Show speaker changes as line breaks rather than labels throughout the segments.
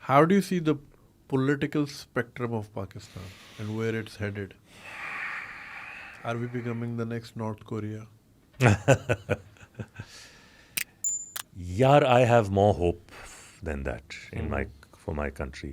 How do you see the political spectrum of Pakistan and where it's headed? Are we becoming the next North Korea?
Yaar, I have more hope than that for my country.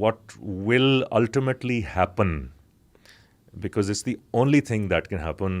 what will ultimately happen, because it's the only thing that can happen.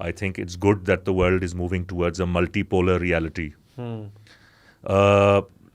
I think it's good that the world is moving towards a multipolar reality.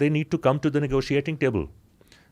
they need to come to the negotiating table.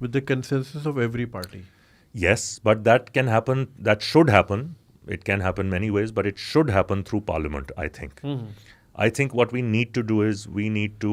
with the consensus of every party.
Yes, but that can happen, that should happen. It can happen many ways, but it should happen through parliament, I think. I think what we need to do is we need to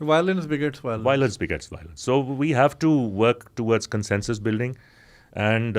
Violence begets violence.
Violence begets violence. So we have to work towards consensus building. And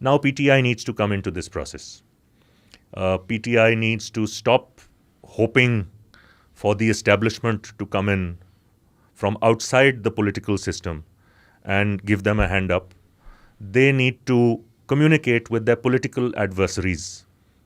Now PTI needs to come into this process. PTI needs to stop hoping for the establishment to come in from outside the political system and give them a hand up. They need to communicate with their political adversaries.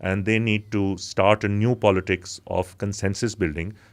and they need to start a new politics of consensus building.